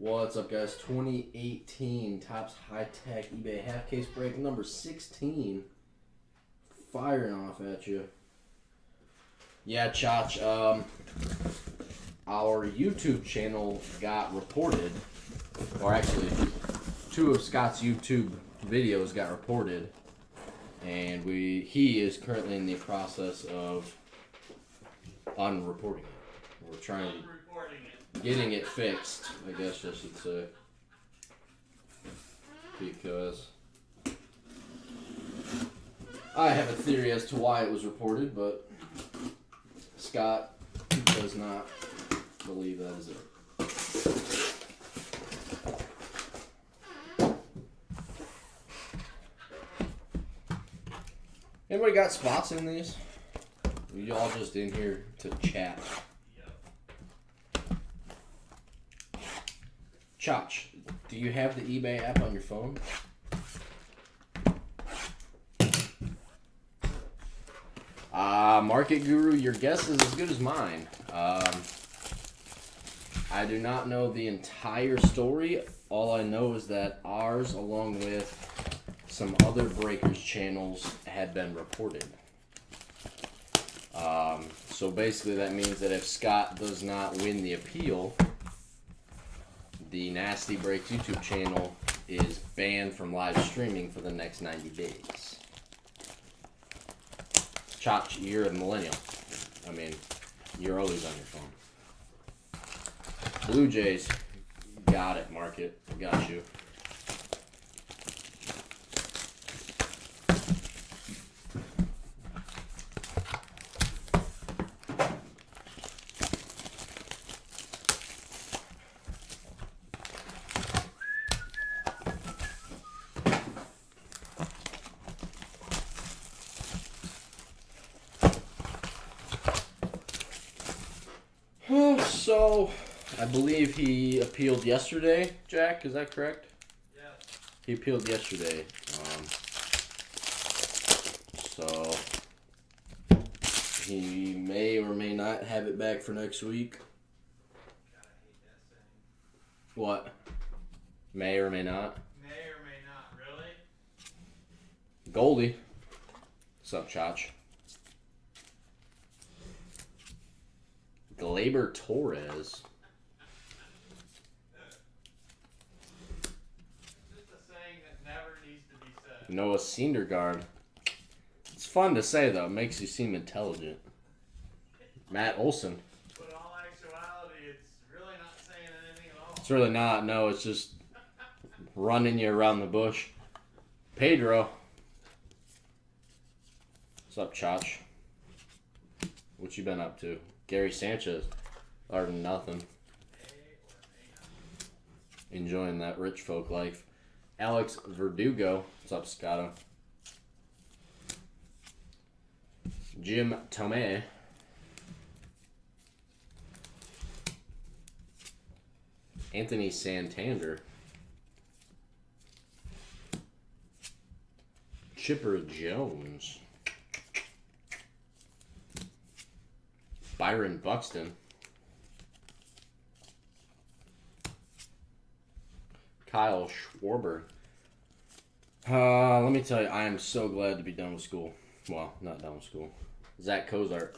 What's up, guys? 2018 Topps High Tech eBay half case break number 16. Firing off at you. Yeah, Chach, our YouTube channel got reported, or actually, two of Scott's YouTube videos got reported, and he is currently in the process of unreporting it. We're trying getting it fixed, I guess I should say, because I have a theory as to why it was reported, but Scott does not believe that is it. Anybody got spots in these? You all just in here to chat. Chach, do you have the eBay app on your phone? Market Guru, your guess is as good as mine. I do not know the entire story. All I know is that ours, along with some other breakers channels, had been reported. So basically that means that if Scott does not win the appeal, the Nasty Breaks YouTube channel is banned from live streaming for the next 90 days. Chach, you're a millennial. I mean, you're always on your phone. Blue Jays, got it, Market. Got you. So, I believe he appealed yesterday, Jack, is that correct? Yeah. He appealed yesterday. So, he may or may not have it back for next week. God, I hate that saying. What? May or may not? May or may not, really? Goldie. What's up, Chach? Gleyber Torres. Just a saying that never needs to be said. Noah Syndergaard. It's fun to say, though. It makes you seem intelligent. Matt Olson. But in all actuality, it's really not saying anything at all. It's really not. No, it's just running you around the bush. Pedro. What's up, Chach? What you been up to? Gary Sanchez. Other than nothing. May or may not. Enjoying that rich folk life. Alex Verdugo. What's up, Scotto? Jim Tomei. Anthony Santander. Chipper Jones. Byron Buxton. Kyle Schwarber. Let me tell you, I am so glad to be done with school. Well, not done with school. Zach Cozart.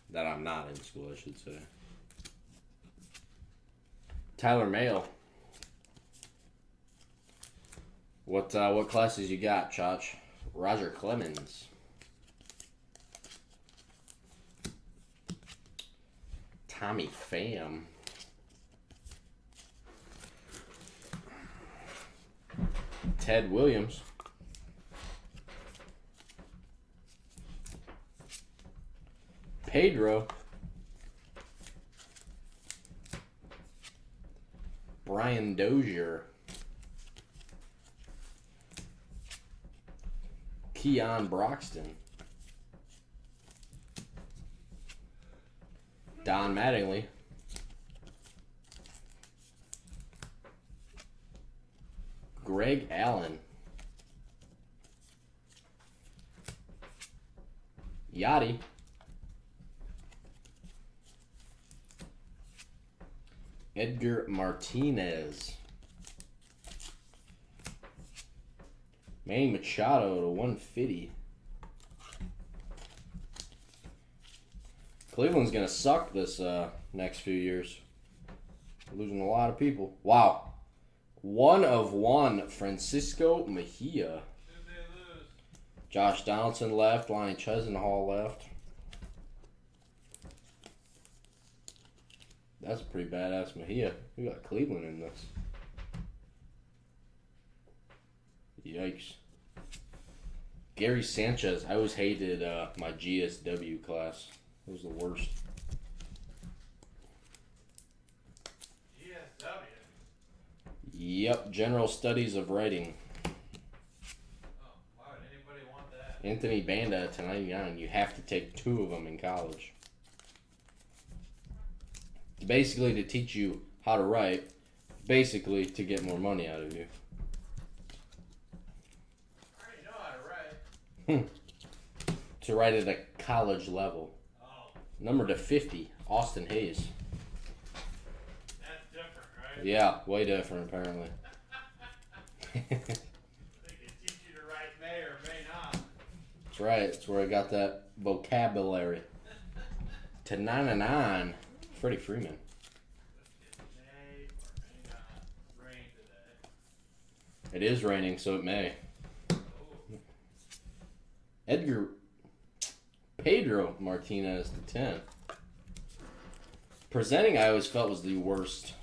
That I'm not in school, I should say. Tyler Mayo. What classes you got, Chach? Roger Clemens. Tommy Pham. Ted Williams. Pedro. Brian Dozier. Keon Broxton. Don Mattingly. Greg Allen. Yachty. Edgar Martinez. Manny Machado to 150. Cleveland's going to suck this next few years. Losing a lot of people. Wow. 1 of 1, Francisco Mejia. Who'd they lose? Josh Donaldson left. Lonnie Chisenhall left. That's a pretty badass Mejia. We got Cleveland in this. Yikes. Gary Sanchez. I always hated my GSW class. It was the worst. GSW. Yep, General Studies of Writing. Oh, why would anybody want that? Anthony Banda to 99. You have to take 2 of them in college. Basically to teach you how to write. Basically to get more money out of you. I already know how to write. To write at a college level. Oh, Number to 50, Austin Hayes. that's different, right? Yeah, way different apparently. They can teach you to write may or may not. That's right. That's where I got that vocabulary. To 99, Freddie Freeman. It may or may not rain today. It is raining, so it may. Oh, Edgar Pedro Martinez to 10. Presenting, I always felt was the worst.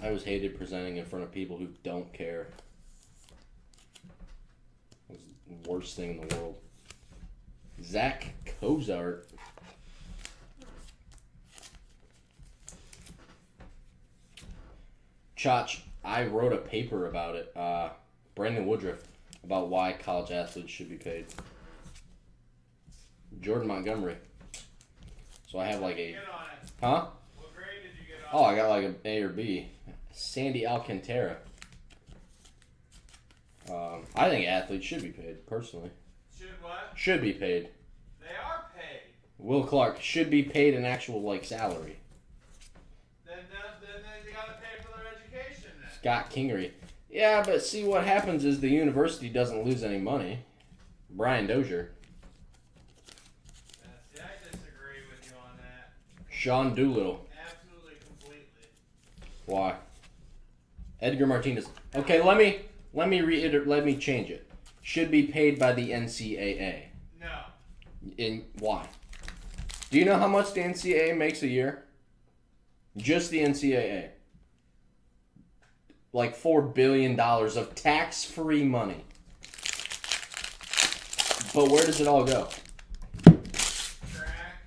I always hated presenting in front of people who don't care. It was the worst thing in the world. Zach Cozart. Chach, I wrote a paper about it. Brandon Woodruff, about why college athletes should be paid. Jordan Montgomery. So I have like a... get on it. Huh? What grade did you get Oh, on? I got like an A or B. Sandy Alcantara. I think athletes should be paid, personally. Should what? Should be paid. They are paid. Will Clark should be paid an actual, like, salary. Then they gotta pay for their education then. Scott Kingery. Yeah, but see, what happens is the university doesn't lose any money. Brian Dozier. See, I disagree with you on that. Sean Doolittle. Absolutely, completely. Why? Edgar Martinez. Okay, let me reiterate. Let me change it. Should be paid by the NCAA. No. In why? Do you know how much the NCAA makes a year? Just the NCAA. Like $4 billion of tax-free money. But where does it all go? Track.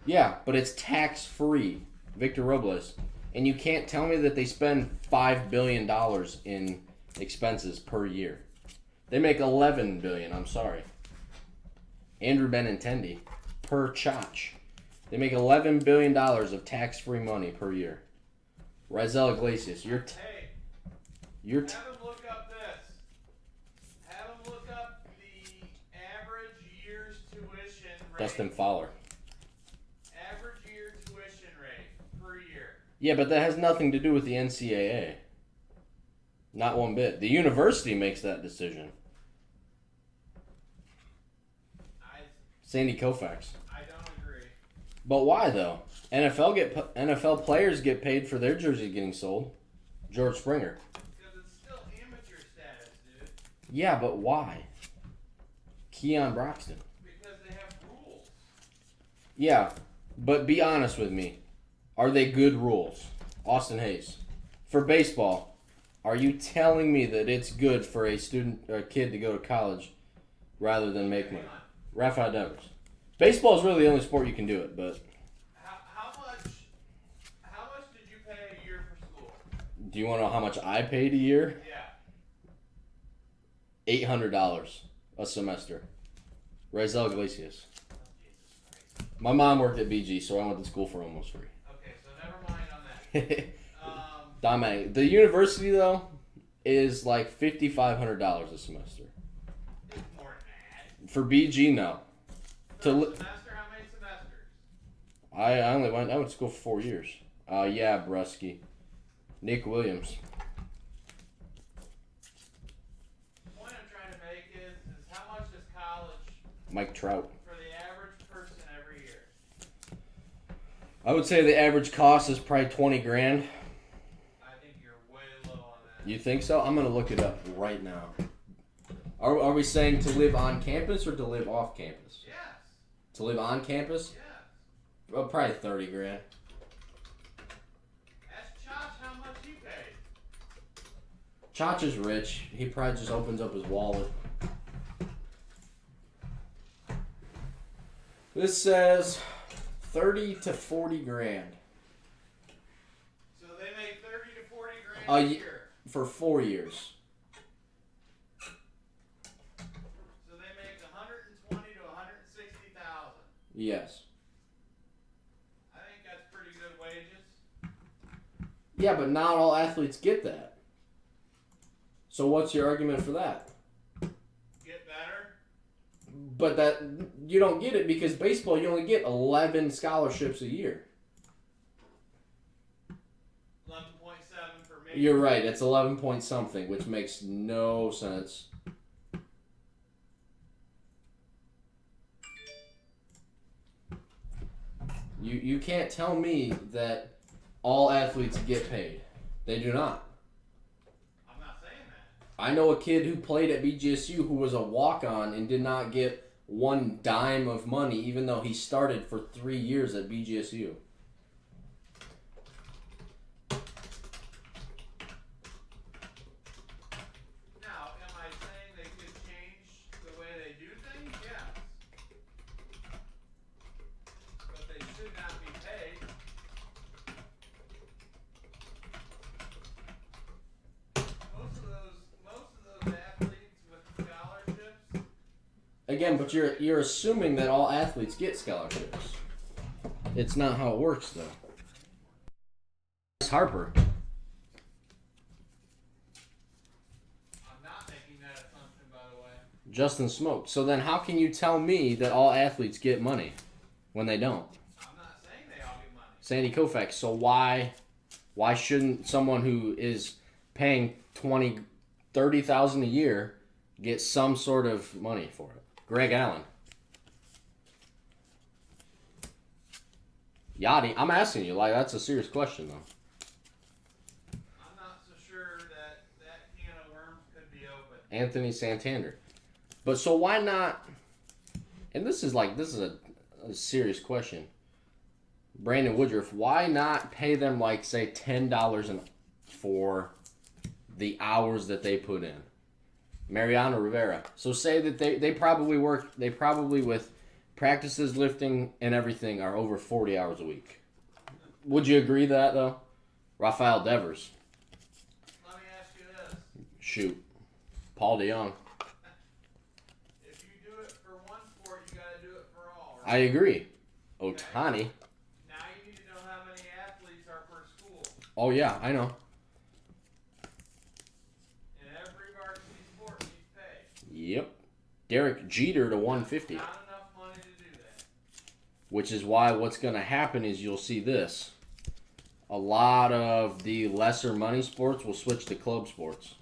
Yeah, but it's tax-free. Victor Robles. And you can't tell me that they spend $5 billion in expenses per year. They make $11 billion, I'm sorry. Andrew Benintendi, per Chach. They make $11 billion of tax-free money per year. Rizal Iglesias, Hey, you're have them look up this. Have them look up the average year's tuition rate. Dustin Fowler. Average year tuition rate per year. Yeah, but that has nothing to do with the NCAA. Not one bit. The university makes that decision. Sandy Koufax. I don't agree. But why though? NFL players get paid for their jersey getting sold. George Springer. Because it's still amateur status, dude. Yeah, but why? Keon Broxton. Because they have rules. Yeah, but be honest with me. Are they good rules? Austin Hayes. For baseball, are you telling me that it's good for a student or a kid to go to college rather than make money? Hang on. Rafael Devers. Baseball is really the only sport you can do it, but How much did you pay a year for school? do you want to know how much I paid a year? Yeah. $800 a semester. Rizal Iglesias. Oh, Jesus Christ. My mom worked at BG, so I went to school for almost free. Okay, so never mind on that. Dominic. The university, though, is like $5,500 a semester. It's more than that. For BG, no. So To semester? How many semesters? I went to school for 4 years. Yeah, Brusky. Nick Williams. The point I'm trying to make is how much does college Mike Trout. for the average person every year? I would say the average cost is probably 20 grand. I think you're way low on that. You think so? I'm gonna look it up right now. Are we saying to live on campus or to live off campus? Yes. To live on campus? Yes. Well, probably 30 grand. Ask Josh how much he paid. Chach is rich. He probably just opens up his wallet. This says 30 to 40 grand So they make 30 to 40 grand A a ye- year. for 4 years. So they make 120 to 160,000. Yes. I think that's pretty good wages. Yeah, but not all athletes get that. So what's your argument for that? Get better. But that you don't get it because baseball you only get 11 scholarships a year. 11.7 for me. You're right. It's 11 point something, which makes no sense. You can't tell me that all athletes get paid. They do not. I'm not saying that. I know a kid who played at BGSU who was a walk-on and did not get one dime of money, even though he started for 3 years at BGSU. Now, am I saying they could change the way they do things? Yes. But they should not be paid. Most of those athletes with scholarships. Again, but you're assuming that all athletes get scholarships. It's not how it works, though. Harper. I'm not making that assumption, by the way. Justin Smoke. So then how can you tell me that all athletes get money when they don't? I'm not saying they all get money. Sandy Koufax. So why shouldn't someone who is paying $30,000 a year get some sort of money for it? Greg Allen. Yachty. I'm asking you, like, that's a serious question, though. I'm not so sure that can of worms could be open. Anthony Santander. But so why not? And this is a serious question. Brandon Woodruff, why not pay them like say $10 for the hours that they put in? Mariano Rivera. So say that they probably with practices, lifting, and everything are over 40 hours a week. Would you agree to that though? Rafael Devers. Let me ask you this. Shoot. Paul DeYoung. If you do it for one sport, you gotta do it for all, right? I agree. Otani. Now you need to know how many athletes are per school. Oh yeah, I know. And every varsity sport needs pay. Yep. Derek Jeter to 150. Not enough money to do that. Which is why what's going to happen is you'll see this. A lot of the lesser money sports will switch to club sports.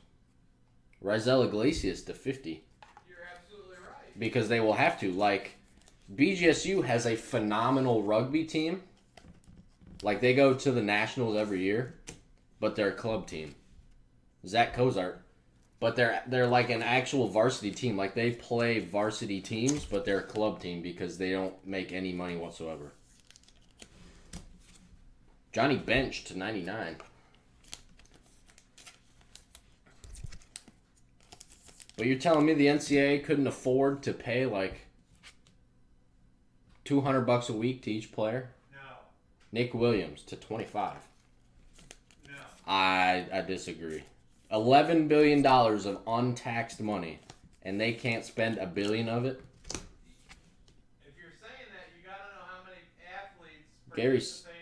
Rizel Iglesias to 50. You're absolutely right. Because they will have to. Like, BGSU has a phenomenal rugby team. Like, they go to the Nationals every year. But they're a club team. Zach Cozart. But they're like an actual varsity team. Like, they play varsity teams, but they're a club team because they don't make any money whatsoever. Johnny Bench to 99. But you're telling me the NCAA couldn't afford to pay like $200 a week to each player? No. Nick Williams to 25. No. I disagree. $11 billion of untaxed money, and they can't spend $1 billion of it. If you're saying that, you gotta know how many athletes Gary- participate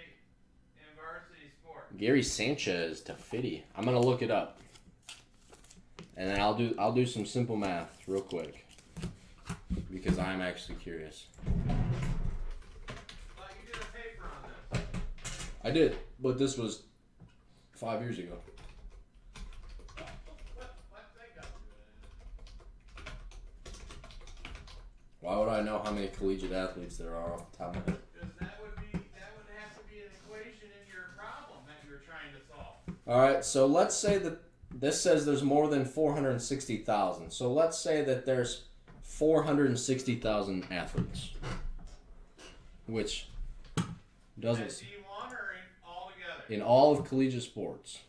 in varsity sports. Gary Sanchez to 50. I'm gonna look it up, and then I'll do some simple math real quick because I'm actually curious. But you did a paper on this. I did, but this was 5 years ago. What's that got to do with it? Why would I know how many collegiate athletes there are off the top of my head? Because that would have to be an equation in your problem that you're trying to solve. All right, so let's say that this says there's more than 460,000. So let's say that there's 460,000 athletes, which doesn't At D1 or all together? in all of collegiate sports.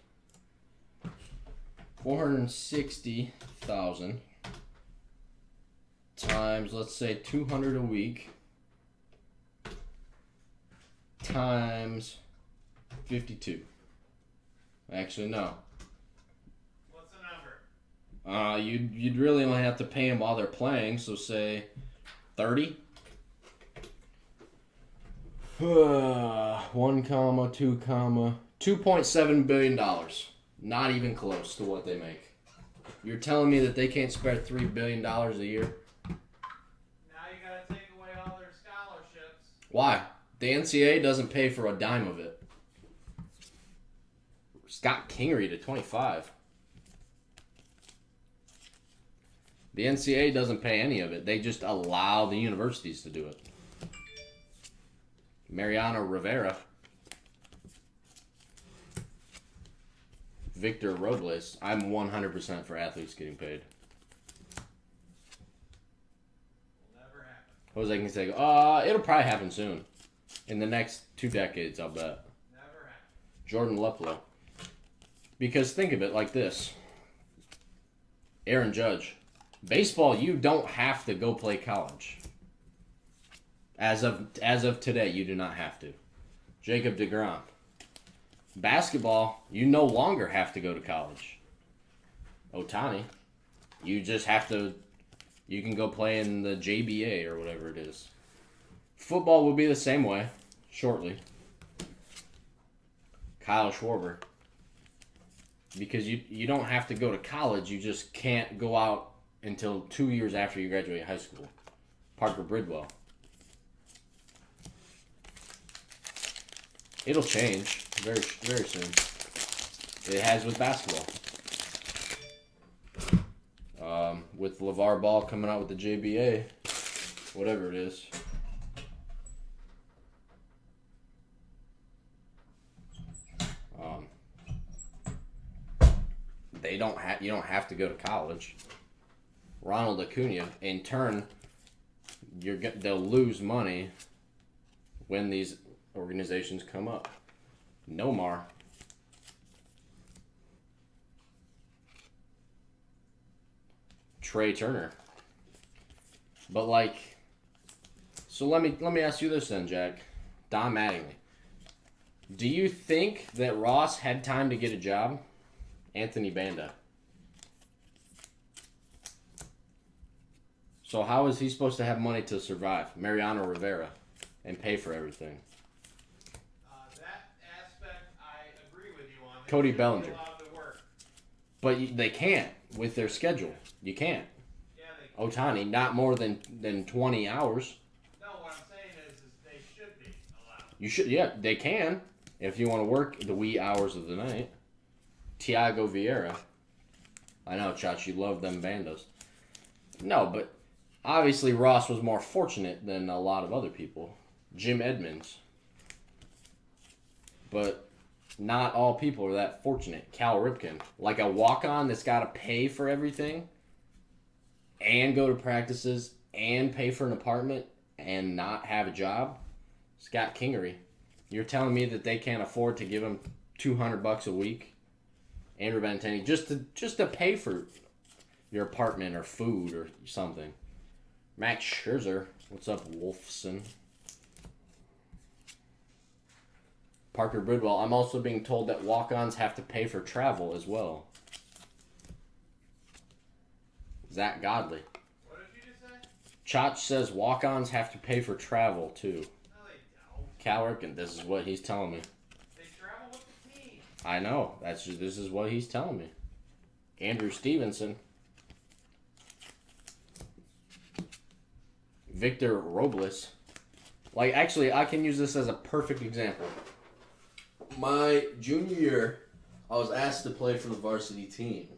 460,000 times, let's say 200 a week times 52. Actually, no. What's the number? You'd really only have to pay them while they're playing, so say 30. 1 comma 2 comma $2.7 billion. Not even close to what they make. You're telling me that they can't spare $3 billion a year? Now you gotta take away all their scholarships. Why? The NCAA doesn't pay for a dime of it. Scott Kingery to 25. The NCAA doesn't pay any of it. They just allow the universities to do it. Mariano Rivera. Victor Robles. I'm 100% for athletes getting paid. Will never happen. Jose can say, it'll probably happen soon. In the next 2 decades, I'll bet. Never happen. Jordan Luplow. Because think of it like this. Aaron Judge. Baseball, you don't have to go play college. As of today, you do not have to. Jacob deGrom. Basketball, you no longer have to go to college. Ohtani, you just have to. You can go play in the JBA or whatever it is. Football will be the same way, shortly. Kyle Schwarber. Because you don't have to go to college, you just can't go out until 2 years after you graduate high school. Parker Bridwell. It'll change very, very soon. It has with basketball. With LeVar Ball coming out with the JBA, whatever it is. You don't have to go to college. Ronald Acuna, in turn, they'll lose money when these organizations come up. Nomar. Trey Turner. But so let me ask you this then, Jack. Don Mattingly. Do you think that Ross had time to get a job? Anthony Banda. So how is he supposed to have money to survive? Mariano Rivera and pay for everything. That aspect I agree with you on. Cody They should be Bellinger. allowed to work. But they can't with their schedule. You can't. Yeah, they. Ohtani, not more than 20 hours. No, what I'm saying is they should be allowed. You should, yeah, they can if you want to work the wee hours of the night. Tiago Vieira. I know, Chach, you love them bandos. No, but obviously Ross was more fortunate than a lot of other people. Jim Edmonds. But not all people are that fortunate. Cal Ripken. Like a walk-on that's got to pay for everything and go to practices and pay for an apartment and not have a job. Scott Kingery. You're telling me that they can't afford to give him $200 a week? Andrew Benintendi, just to pay for your apartment or food or something. Max Scherzer. What's up, Wolfson? Parker Bridwell. I'm also being told that walk-ons have to pay for travel as well. Zach Godley. What did you just say? Chach says walk-ons have to pay for travel too. No, they don't. Cal Ripken, this is what he's telling me. They travel with the team. I know. This is what he's telling me. Andrew Stevenson. Victor Robles. Actually, I can use this as a perfect example. my junior year, I was asked to play for the varsity team,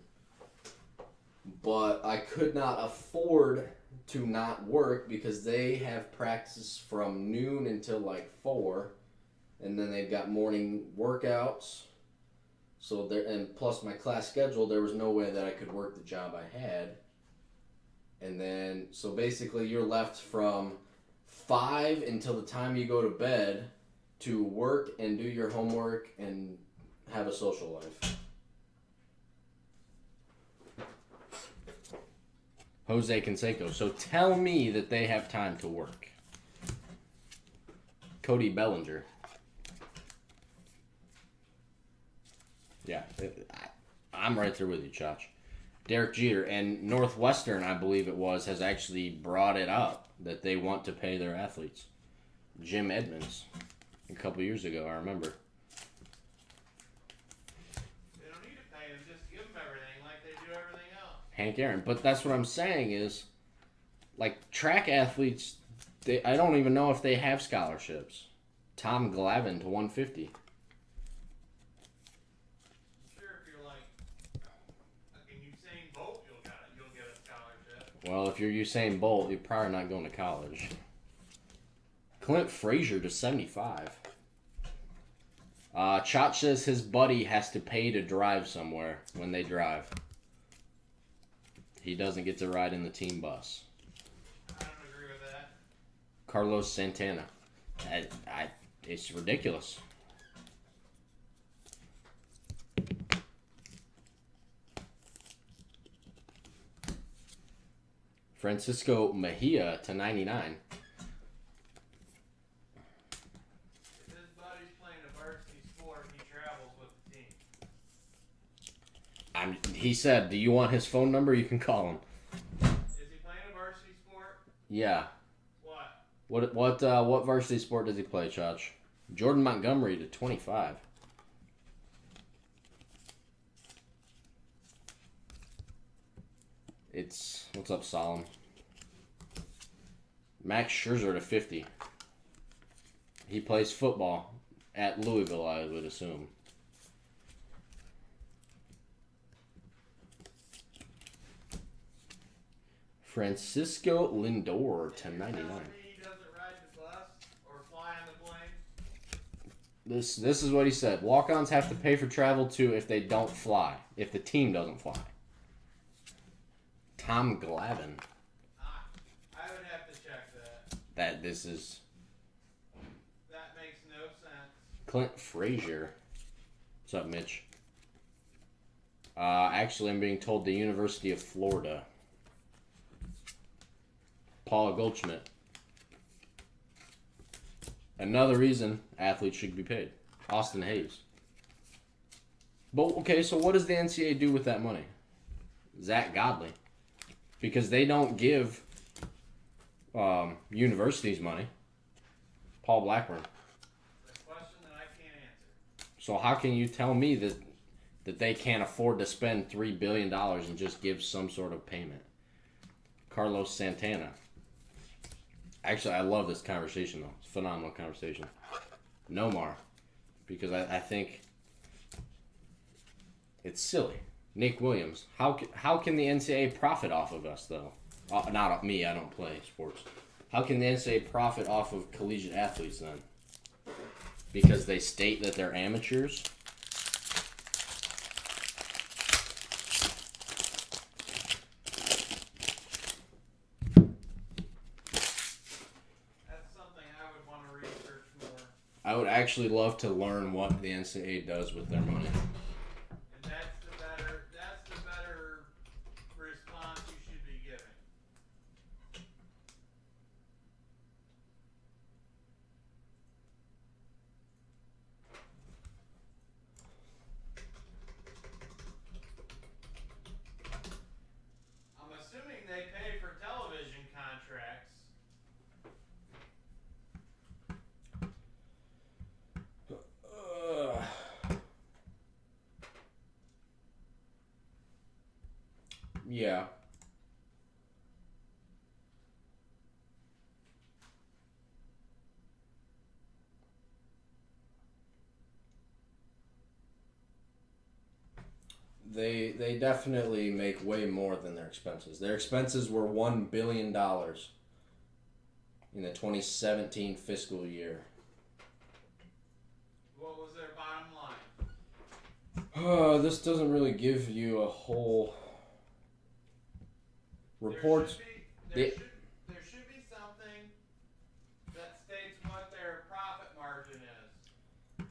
but I could not afford to not work because they have practice from noon until like 4, and then they've got morning workouts. So there, and plus my class schedule, there was no way that I could work the job I had. And then, so basically, you're left from 5 until the time you go to bed to work and do your homework and have a social life. Jose Canseco. So tell me that they have time to work. Cody Bellinger. Yeah, I'm right there with you, Chach. Derek Jeter. And Northwestern, I believe it was, has actually brought it up that they want to pay their athletes. Jim Edmonds. A couple years ago, I remember. They don't need to pay them, just give them everything like they do everything else. Hank Aaron. But that's what I'm saying is, like, track athletes, I don't even know if they have scholarships. Tom Glavine to 150. Sure, if you're like Usain Bolt, you'll get a scholarship. Well, if you're Usain Bolt, you're probably not going to college. Clint Frazier to 75. Chach says his buddy has to pay to drive somewhere when they drive. He doesn't get to ride in the team bus. I don't agree with that. Carlos Santana. It's ridiculous. Francisco Mejia to 99. If his buddy's playing a varsity sport, he travels with the team. He said, do you want his phone number? You can call him. Is he playing a varsity sport? Yeah. What? What varsity sport does he play, Chach? Jordan Montgomery to 25. What's up, Solemn? Max Scherzer to 50. He plays football at Louisville, I would assume. Francisco Lindor to 99. He doesn't ride the bus or fly on the plane. This is what he said. Walk-ons have to pay for travel too if they don't fly. If the team doesn't fly. Tom Glavine. I would have to check that. That makes no sense. Clint Frazier. What's up, Mitch? Actually, I'm being told the University of Florida. Paula Goldschmidt. Another reason athletes should be paid. Austin Hayes. But, okay, so what does the NCAA do with that money? Zach Godley. Because they don't give universities money. Paul Blackburn. It's a question that I can't answer. So how can you tell me that they can't afford to spend $3 billion and just give some sort of payment? Carlos Santana. Actually, I love this conversation, though. It's a phenomenal conversation. Nomar. Because I think it's silly. Nick Williams. How can the NCAA profit off of us, though? Not me, I don't play sports. How can the NCAA profit off of collegiate athletes, then? Because they state that they're amateurs? That's something I would want to research more. I would actually love to learn what the NCAA does with their money. And that's the better response you should be giving. I'm assuming they pay for television contracts. Yeah. They definitely make way more than their expenses. Their expenses were $1 billion in the 2017 fiscal year. What was their bottom line? This doesn't really give you a whole reports. There should be something that states what their profit margin is.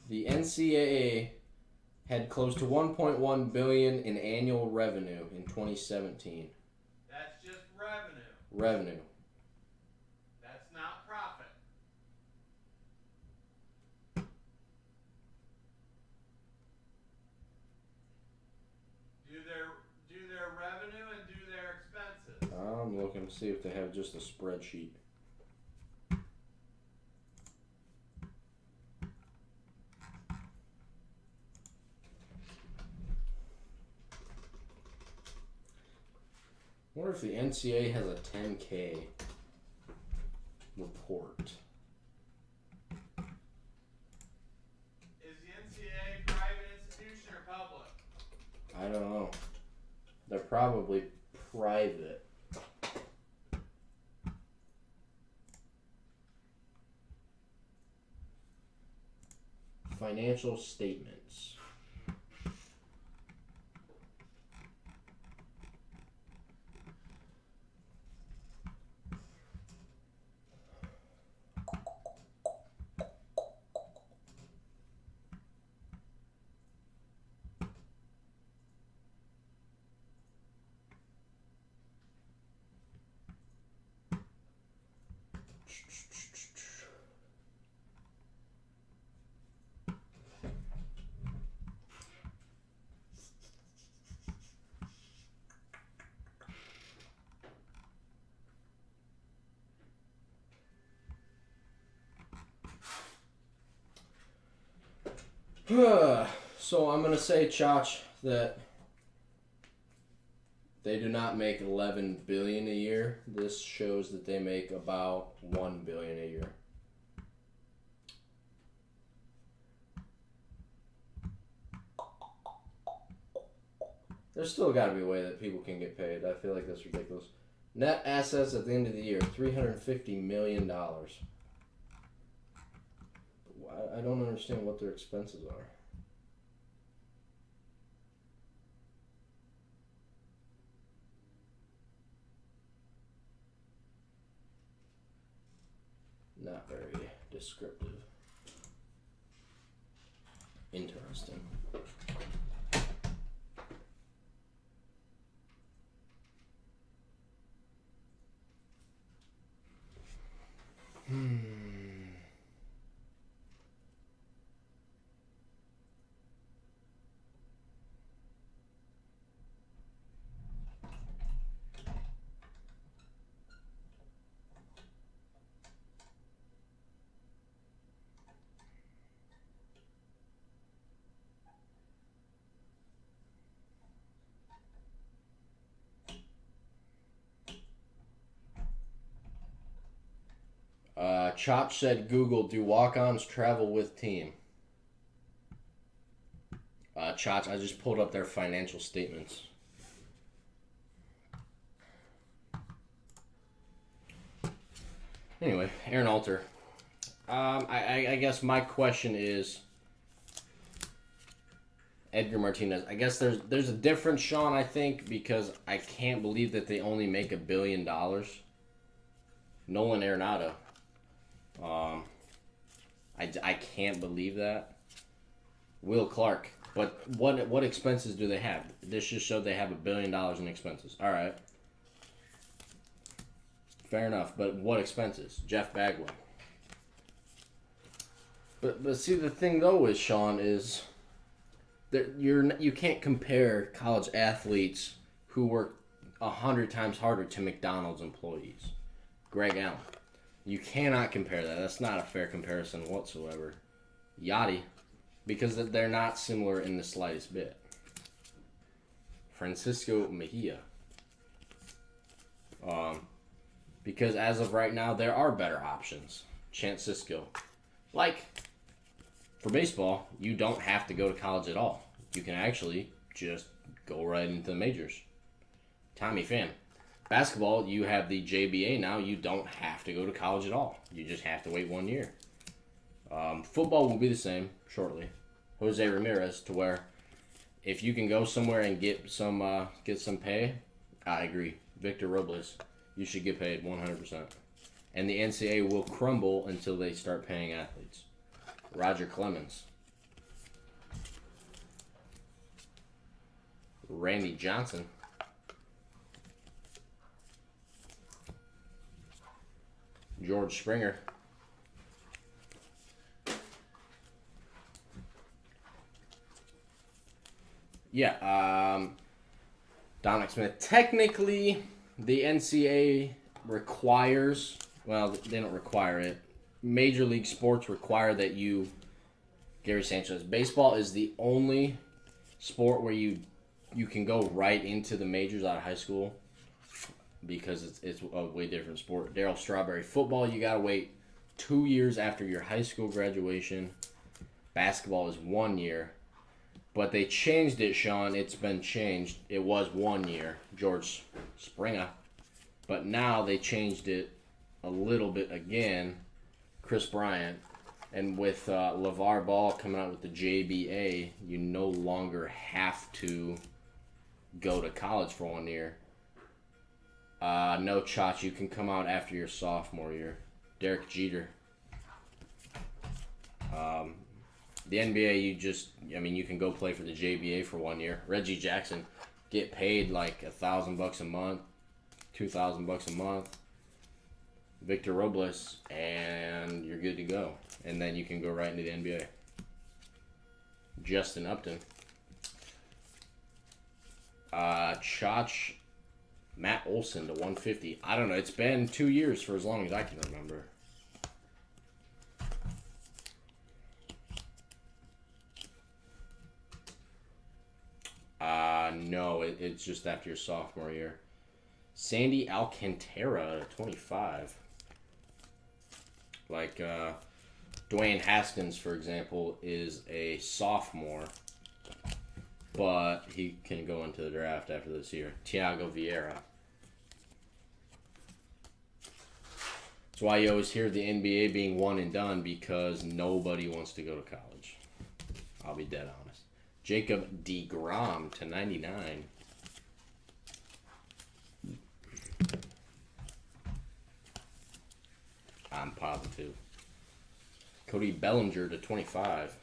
The NCAA had close to 1.1 billion in annual revenue in 2017. That's just revenue. Revenue. That's not profit. Do their revenue and do their expenses. I'm looking to see if they have just a spreadsheet. I wonder if the NCAA has a 10K report. Is the NCAA a private institution or public? I don't know. They're probably private. Financial statements. So I'm gonna say, Chach, that they do not make 11 billion a year. This shows that they make about 1 billion a year. There's still got to be a way that people can get paid. I feel like that's ridiculous. Net assets at the end of the year, $350 million. I don't understand what their expenses are. Not very descriptive. Interesting. Chop said, Google, do walk-ons travel with team? Chop, I just pulled up their financial statements. Anyway, Aaron Alter. I guess my question is, Edgar Martinez. I guess there's a difference, Sean, I think, because I can't believe that they only make $1 billion. Nolan Arenado. I can't believe that. Will Clark. But what expenses do they have? This just showed they have $1 billion in expenses. All right. Fair enough. But what expenses? Jeff Bagwell. But see, the thing though is, Sean, is that you can't compare college athletes who work 100 times harder to McDonald's employees. Greg Allen. You cannot compare that. That's not a fair comparison whatsoever. Yachty, because they're not similar in the slightest bit. Francisco Mejia. Because as of right now, there are better options. Chance Sisco. Like, for baseball, you don't have to go to college at all. You can actually just go right into the majors. Tommy Pham. Basketball, you have the JBA now. You don't have to go to college at all. You just have to wait 1 year. Football will be the same shortly. Jose Ramirez, to where if you can go somewhere and get some pay, I agree. Victor Robles, you should get paid 100%. And the NCAA will crumble until they start paying athletes. Roger Clemens. Randy Johnson. George Springer. Yeah, Dominic Smith. Technically, the NCAA requires, well, they don't require it. Major league sports require that you, Gary Sanchez. Baseball is the only sport where you can go right into the majors out of high school because it's a way different sport. Darryl Strawberry. Football, you got to wait 2 years after your high school graduation. Basketball is 1 year. But they changed it, Sean. It's been changed. It was 1 year, George Springer. But now they changed it a little bit again, Chris Bryant. And with LeVar Ball coming out with the JBA, you no longer have to go to college for 1 year. No, Chach, you can come out after your sophomore year. Derek Jeter. The NBA, you can go play for the JBA for 1 year. Reggie Jackson, get paid like $1,000 a month, $2,000 a month. Victor Robles, and you're good to go. And then you can go right into the NBA. Justin Upton. Chach, Matt Olson to 150. I don't know. It's been 2 years for as long as I can remember. No, it's just after your sophomore year. Sandy Alcantara, 25. Like, Dwayne Haskins, for example, is a sophomore, but he can go into the draft after this year. Thiago Vieira. That's why you always hear the NBA being one and done, because nobody wants to go to college. I'll be dead honest. Jacob deGrom to 99. I'm positive. Cody Bellinger to 25.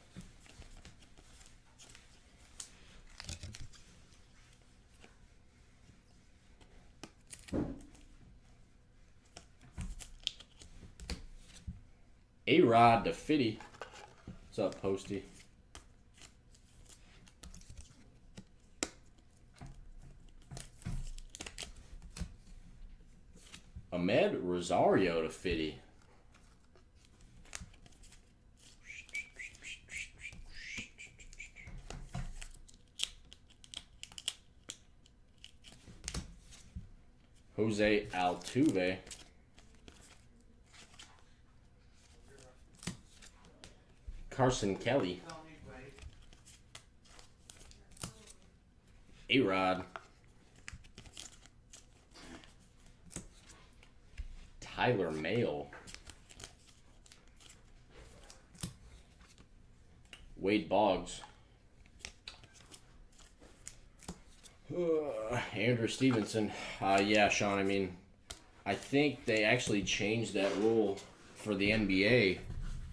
A-Rod to 50. What's up, Posty? Ahmed Rosario to 50. Jose Altuve. Carson Kelly. A-Rod. Tyler Mahle. Wade Boggs. Andrew Stevenson. Yeah, Sean, I mean, I think they actually changed that rule for the NBA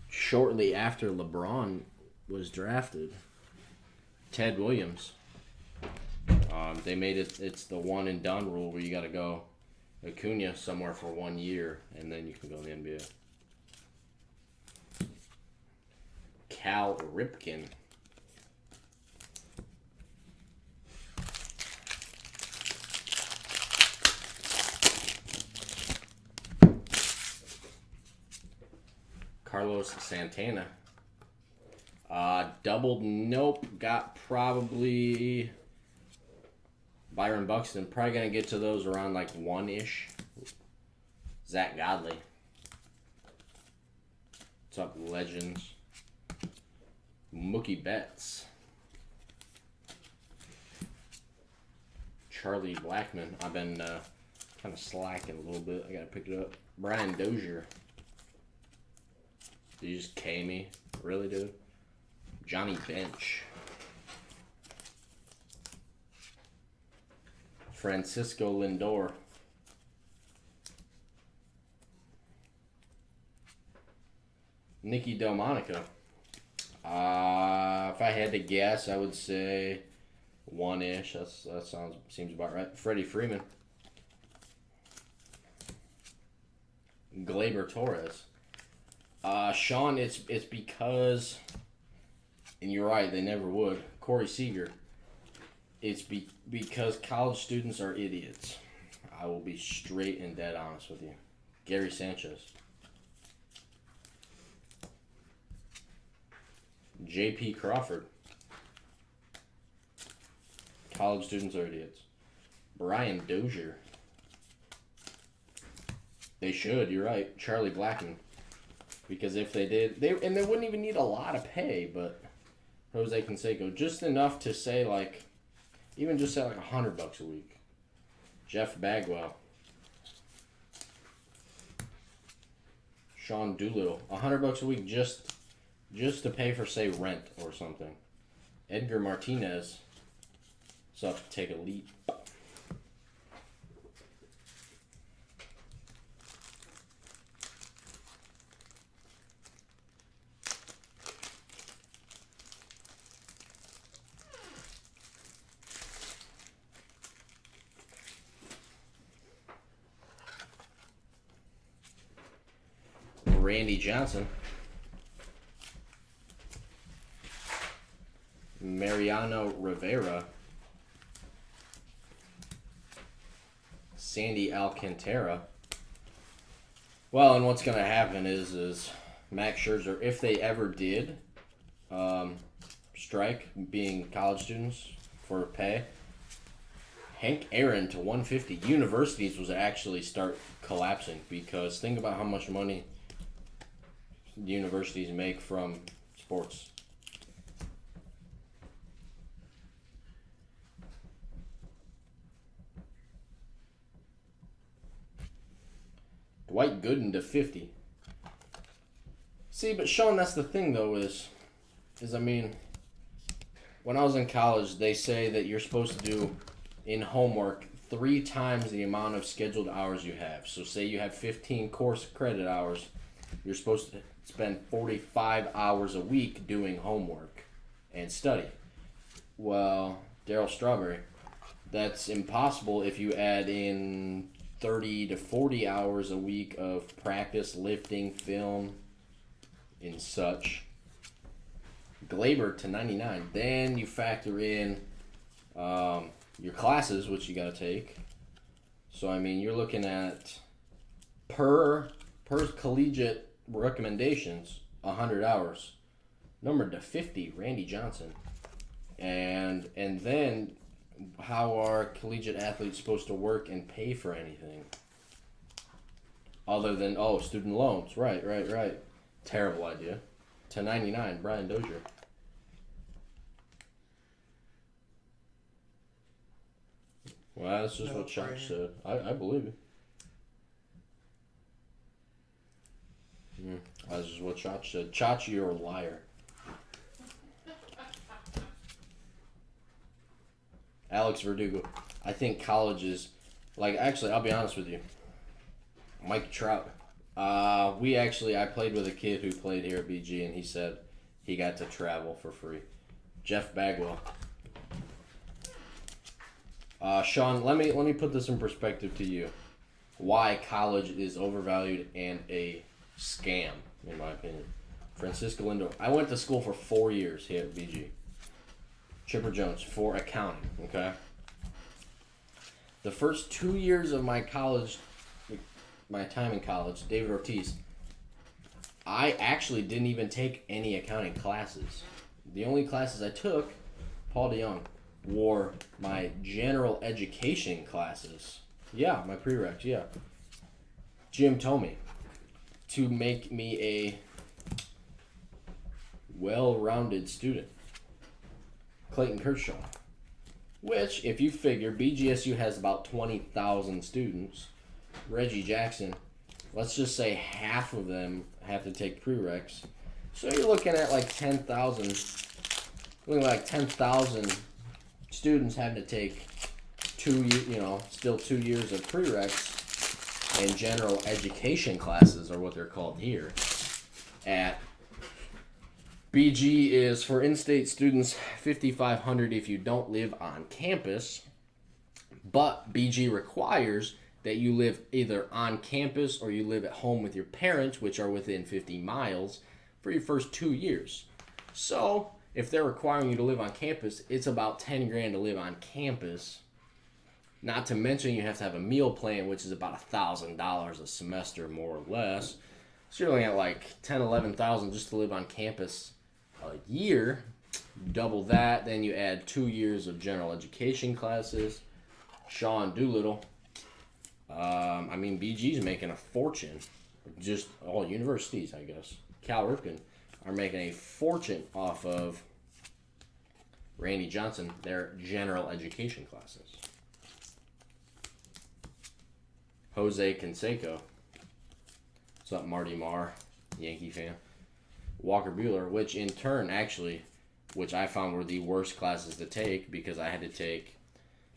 shortly after LeBron was drafted. Ted Williams. They made it's the one and done rule where you got to go Acuna somewhere for 1 year, and then you can go in the NBA. Cal Ripken. Carlos Santana. Doubled, nope. Got probably Byron Buxton. Probably going to get to those around like 1-ish. Zach Godley. What's up, Legends? Mookie Betts. Charlie Blackman. I've been kind of slacking a little bit. I gotta pick it up. Brian Dozier. Did you just K me? Really, dude? Johnny Bench. Francisco Lindor. Nicky Delmonico. If I had to guess, I would say one-ish. That seems about right. Freddie Freeman. Gleyber Torres. Sean, it's because, and you're right, they never would. Corey Seager. It's because college students are idiots. I will be straight and dead honest with you. Gary Sanchez. J.P. Crawford. College students are idiots. Brian Dozier. They should, you're right. Charlie Blackman. Because if they did, they wouldn't even need a lot of pay, but Jose Canseco, just enough to say like, even just say like $100 a week. Jeff Bagwell. Sean Doolittle. $100 a week just to pay for, say, rent or something. Edgar Martinez. What's up? Take a leap. Randy Johnson. Mariano Rivera. Sandy Alcantara. Well, and what's going to happen is Max Scherzer, if they ever did strike, being college students for pay, Hank Aaron to 150. Universities was actually start collapsing because think about how much money universities make from sports. Dwight Gooden to 50. See, but Sean, that's the thing though is I mean, when I was in college, they say that you're supposed to do in homework 3 times the amount of scheduled hours you have. So say you have 15 course credit hours, you're supposed to spend 45 hours a week doing homework and study. Well, Darryl Strawberry, that's impossible if you add in 30 to 40 hours a week of practice, lifting, film, and such. Gleyber to 99. Then you factor in your classes, which you got to take. So, I mean, you're looking at per collegiate recommendations, 100 hours. Numbered to 50, Randy Johnson. And then how are collegiate athletes supposed to work and pay for anything? Other than, student loans. Right. Terrible idea. To 99, Brian Dozier. Well, that's just what Chuck said. I believe it. That's just what Chach said. Chach, you're a liar. Alex Verdugo. I think college is, actually, I'll be honest with you. Mike Trout. I played with a kid who played here at BG, and he said he got to travel for free. Jeff Bagwell. Sean, let me put this in perspective to you. Why college is overvalued and a scam, in my opinion. Francisco Lindor. I went to school for 4 years here at BG. Chipper Jones for accounting, okay? The first 2 years of my time in college, David Ortiz, I actually didn't even take any accounting classes. The only classes I took, Paul DeYoung, were my general education classes. Yeah, my prereqs, yeah. Jim told me to make me a well-rounded student. Clayton Kershaw. Which, if you figure, BGSU has about 20,000 students. Reggie Jackson, let's just say half of them have to take prereqs. So you're looking at like 10,000. Looking like 10,000 students having to take still 2 years of prereqs and general education classes are what they're called here. At BG is for in-state students $5,500 if you don't live on campus, but BG requires that you live either on campus or you live at home with your parents, which are within 50 miles, for your first 2 years. So if they're requiring you to live on campus, it's about 10 grand to live on campus. Not to mention you have to have a meal plan, which is about $1,000 a semester, more or less. So you're looking at like 10, 11,000 just to live on campus a year. Double that, then you add 2 years of general education classes. Sean Doolittle. BG's making a fortune. Just all universities, I guess. Cal Ripken are making a fortune off of Randy Johnson, their general education classes. Jose Canseco. What's up, Marty Marr, Yankee fan? Walker Buehler, which in turn, actually, which I found were the worst classes to take because I had to take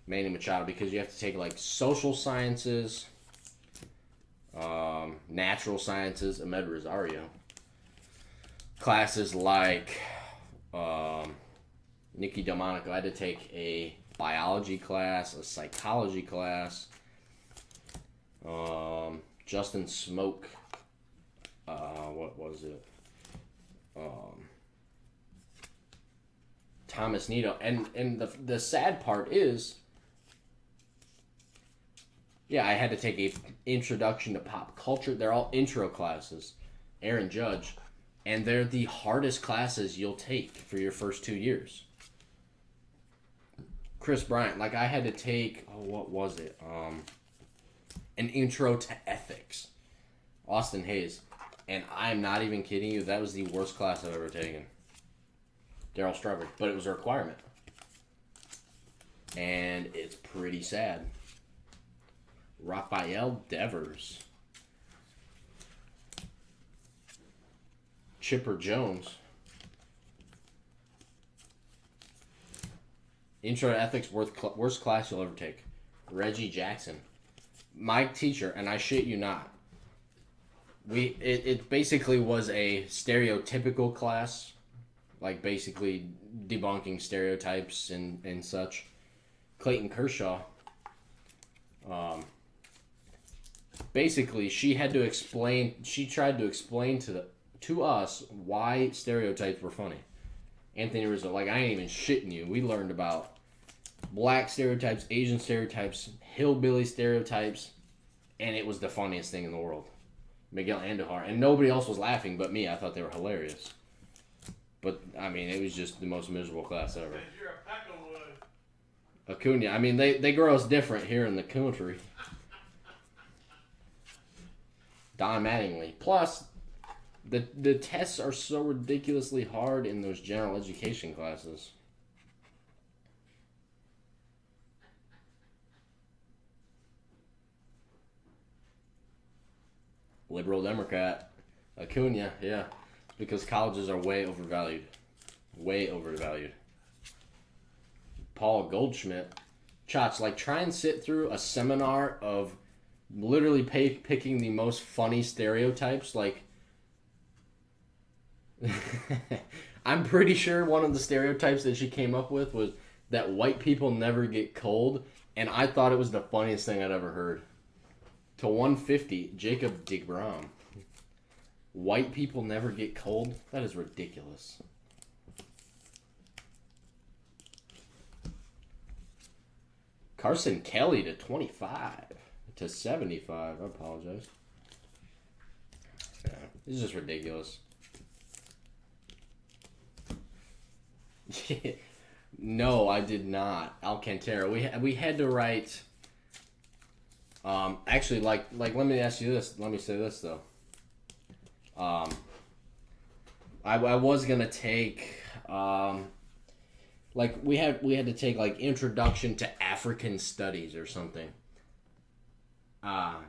Manny Machado because you have to take like social sciences, natural sciences, Ahmed Rosario. Classes like Nicky Delmonico. I had to take a biology class, a psychology class. Justin Smoke. What was it? Thomas Nito. And the sad part is, yeah, I had to take a introduction to pop culture. They're all intro classes. Aaron Judge. And they're the hardest classes you'll take for your first 2 years. Chris Bryant, like I had to take, what was it? An intro to ethics. Austin Hayes. And I'm not even kidding you, that was the worst class I've ever taken. Daryl Strawberry. But it was a requirement. And it's pretty sad. Raphael Devers. Chipper Jones. Intro to Ethics, worst class you'll ever take. Reggie Jackson. My teacher, and I shit you not, it basically was a stereotypical class, like basically debunking stereotypes and such. Clayton Kershaw. Basically, she tried to explain to us why stereotypes were funny. Anthony Rizzo, like I ain't even shitting you. We learned about black stereotypes, Asian stereotypes, hillbilly stereotypes, and it was the funniest thing in the world. Miguel Andujar, and nobody else was laughing but me. I thought they were hilarious. But it was just the most miserable class ever. You're a Peckerwood. Acuna, they grow us different here in the country. Don Mattingly. Plus, the tests are so ridiculously hard in those general education classes. Liberal Democrat. Acuna, yeah. Because colleges are way overvalued. Way overvalued. Paul Goldschmidt. Chots, like try and sit through a seminar of literally picking the most funny stereotypes. Like, I'm pretty sure one of the stereotypes that she came up with was that white people never get cold, and I thought it was the funniest thing I'd ever heard. To 150, Jacob DeGrom. White people never get cold? That is ridiculous. Carson Kelly to 25. To 75. I apologize. Yeah, this is just ridiculous. No, I did not. Alcantara. We had to write. Actually, like, let me ask you this. Let me say this though. I was gonna take. like we had to take like Introduction to African Studies or something. And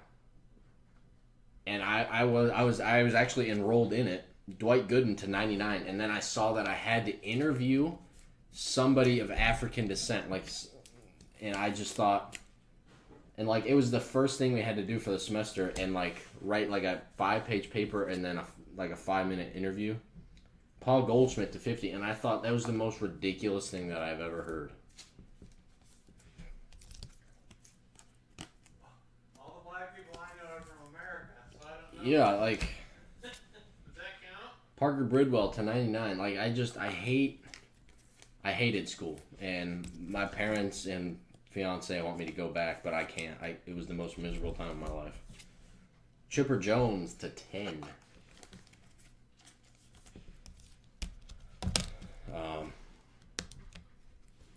I was actually enrolled in it, Dwight Gooden to 99, and then I saw that I had to interview somebody of African descent, like, and I just thought, and like it was the first thing we had to do for the semester, and like write like a 5-page paper and then a 5-minute interview. Paul Goldschmidt to 50, and I thought that was the most ridiculous thing that I've ever heard. All the black people I know are from America, so I don't know. Yeah, like Does that count? Parker Bridwell to 99. Like I hated school, and my parents and fiance want me to go back, but I can't. It was the most miserable time of my life. Chipper Jones to 10.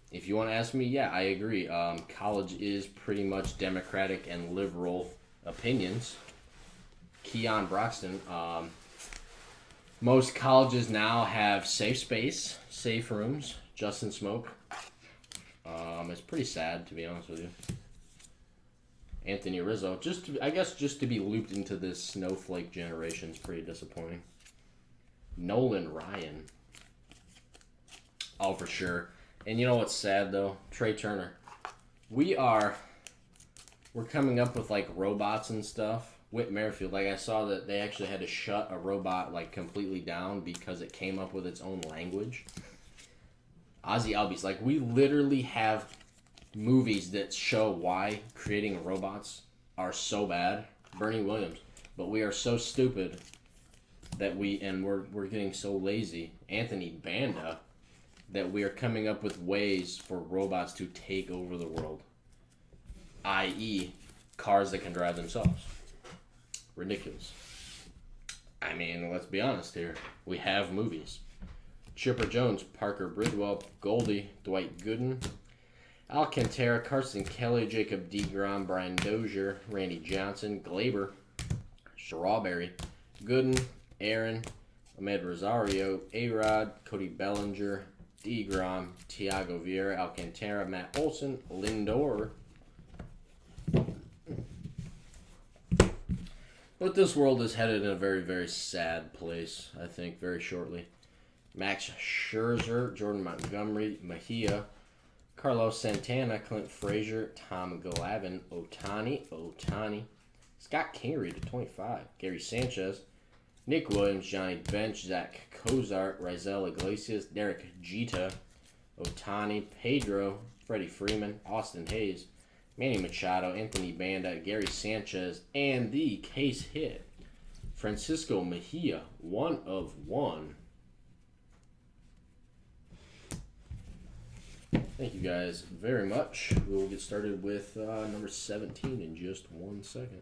If you want to ask me, yeah, I agree. College is pretty much Democratic and liberal opinions. Keon Broxton. Most colleges now have safe space, safe rooms, Justin Smoke. It's pretty sad, to be honest with you. Anthony Rizzo. I guess just to be looped into this snowflake generation is pretty disappointing. Nolan Ryan. Oh, for sure. And you know what's sad, though? Trey Turner. We're coming up with, like, robots and stuff. Whit Merrifield, like, I saw that they actually had to shut a robot, like, completely down because it came up with its own language. Ozzy Albies, like, we literally have movies that show why creating robots are so bad. Bernie Williams. But we are so stupid that we're getting so lazy. Anthony Banda, that we are coming up with ways for robots to take over the world. I.e., cars that can drive themselves. Ridiculous. I mean, let's be honest here. We have movies. Chipper Jones, Parker Bridwell, Goldie, Dwight Gooden, Alcantara, Carson Kelly, Jacob DeGrom, Brian Dozier, Randy Johnson, Glaber, Strawberry, Gooden, Aaron, Ahmed Rosario, A-Rod, Cody Bellinger, DeGrom, Tiago Vieira, Alcantara, Matt Olson, Lindor. But this world is headed in a very, very sad place, I think, very shortly. Max Scherzer, Jordan Montgomery, Mejia, Carlos Santana, Clint Frazier, Tom Glavine, Otani, Scott Kingery to 25, Gary Sanchez, Nick Williams, Johnny Bench, Zach Cozart, Rizal Iglesias, Derek Jeter, Otani, Pedro, Freddie Freeman, Austin Hayes, Manny Machado, Anthony Banda, Gary Sanchez, and the case hit, Francisco Mejia, 1 of 1. Thank you guys very much. We will get started with number 17 in just 1 second.